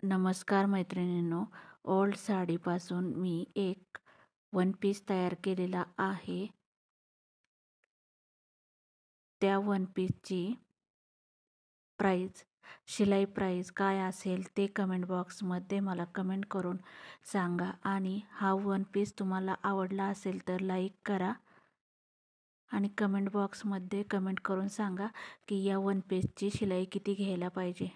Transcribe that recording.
नमस्कार मैत्रिणींनो, ओल्ड साडीपासून मी एक वन पीस तयार केलेला आहे. त्या वन पीसची शिलाई प्राईस काय असेल ते कमेंट बॉक्समध्ये मला कमेंट करून सांगा. आणि हा वन पीस तुम्हाला आवडला असेल तर लाईक करा आणि कमेंट बॉक्समध्ये कमेंट करून सांगा की या वन पीसची शिलाई किती घ्यायला पाहिजे.